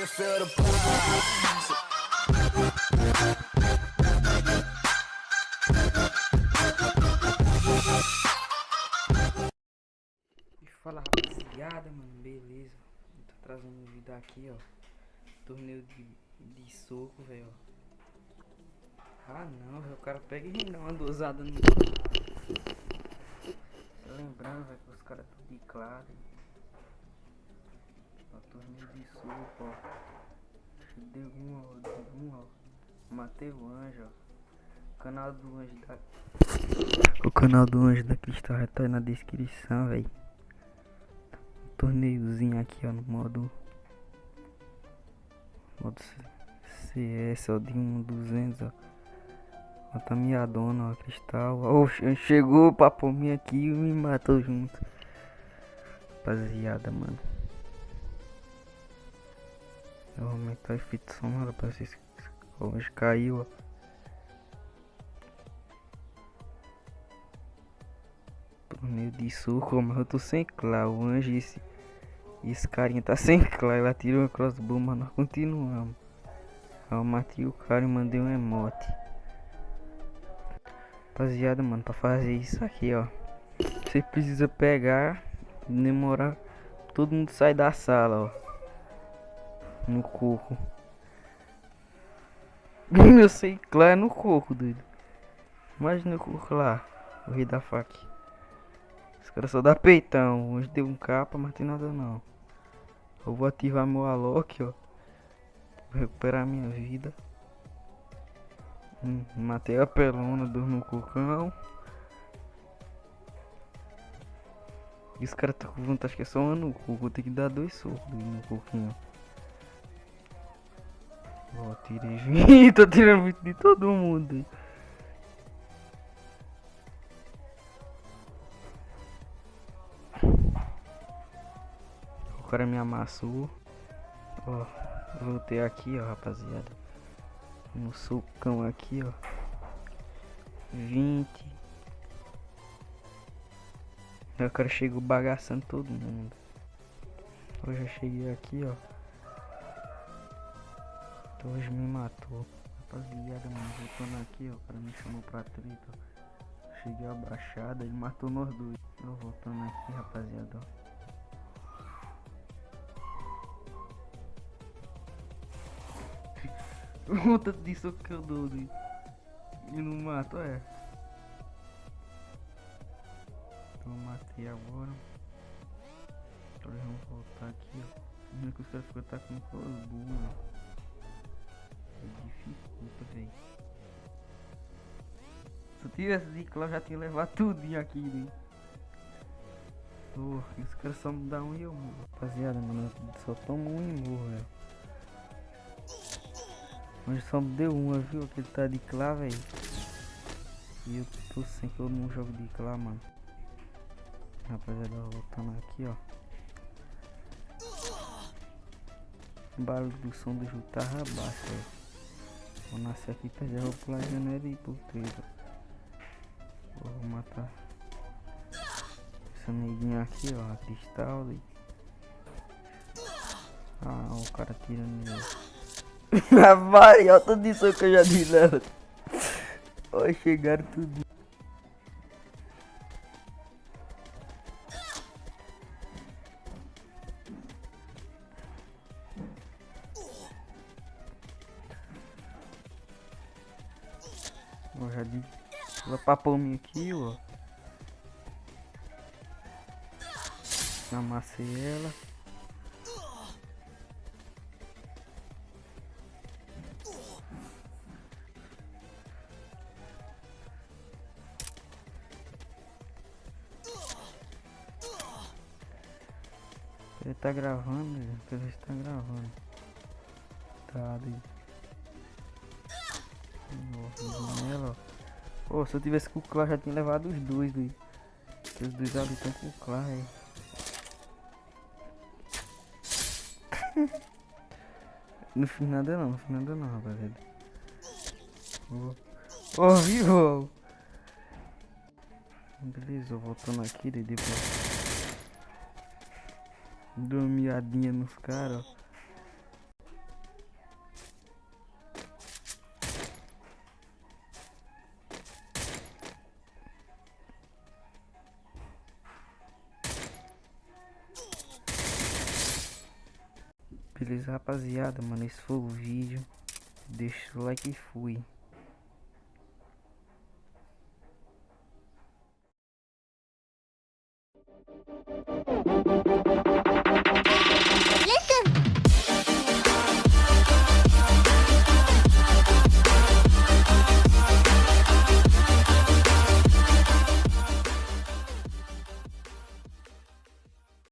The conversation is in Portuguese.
you feel the pulse. E fala rapaziada, mano, beleza? Tô trazendo um vídeo aqui, ó. Torneio de soco, velho. Ah não, véio, o cara pega e dá uma dosada no. Só lembrando, velho, que os caras tudo de claro. Ó, torneio de soco, ó. Deu ó. Matei o anjo, ó. O canal do anjo da. O canal do anjo da Cristal já tá aí na descrição, velho. Torneiozinho aqui, ó, no modo CS, ó, de 1.200, ó. Ó, tá minha dona, ó, Cristal. Ó, chegou pra pôr mim aqui e me matou junto. Rapaziada, mano. Eu vou aumentar o efeito sonoro pra vocês. Hoje caiu, ó. Torneio de soco, mas eu tô sem claro. O anjo esse carinha tá sem claro. Ela tirou a crossbow, mas nós continuamos. Eu matei o cara e mandei um emote. Rapaziada, mano, pra fazer isso aqui, ó, você precisa pegar, demorar, todo mundo sai da sala, ó, no coco. Eu sei, claro, é no coco, doido. Imagina o coco lá, o rei da faca. Os caras só dá peitão. Hoje deu um capa, mas tem nada não. Eu vou ativar meu Alok, ó. Vou recuperar minha vida. Matei a pelona no cocão. E os caras estão com vontade, acho que é só uma no coco. Vou ter que dar 2 socos no coquinho. Ó, tirei 20. Tô tirando 20 de todo mundo. O cara me amassou. Ó, voltei aqui, ó, rapaziada. No socão aqui, ó. 20. Aí o cara chegou bagaçando todo mundo. Eu já cheguei aqui, ó. Então hoje me matou. Rapaziada, mano, voltando aqui, ó. O cara me chamou pra treta. Cheguei abaixado, ele matou nós dois. Eu voltando aqui, rapaziada, ó. O tanto de soco que eu dou, né? E não mato, é. Então eu matei agora. Agora vamos voltar aqui, ó. Não é que os caras ficam atacando com os burros. É dificulta, velho. Se eu tivesse de lá, eu já tinha levado tudo aqui, né? Os caras só me dão um e eu morro. Rapaziada, mano, eu só tomo um e morro, velho. Mas só me deu uma, viu? Aquele tá de clá, velho. E eu tô sem que eu não jogo de clá, mano. Rapaziada, voltando aqui, ó. O barulho do som do jogo tava baixo, velho. Vou nascer aqui pra já vou pular a janela e ir por treta. Vou matar essa neguinha aqui, ó. A Cristal. E... ah, o cara tirando nele. Vai, ó, tudo isso que eu já disse nela. Ó, chegaram tudo. Ó, já disse. Ela papou minha aqui, ó. Amassei ela. Ele tá gravando, ele está gravando. Tá ali. Nela, ó. Pô, se eu tivesse com o Clá, já tinha levado os dois, doido. Os dois ali estão com o Clá, aí. Não fiz nada não, rapaziada. Ó, viu? Beleza, voltando aqui, depois. Dou uma miadinha nos caras, ó. Beleza, rapaziada, mano, esse foi o vídeo. Deixa o like e fui.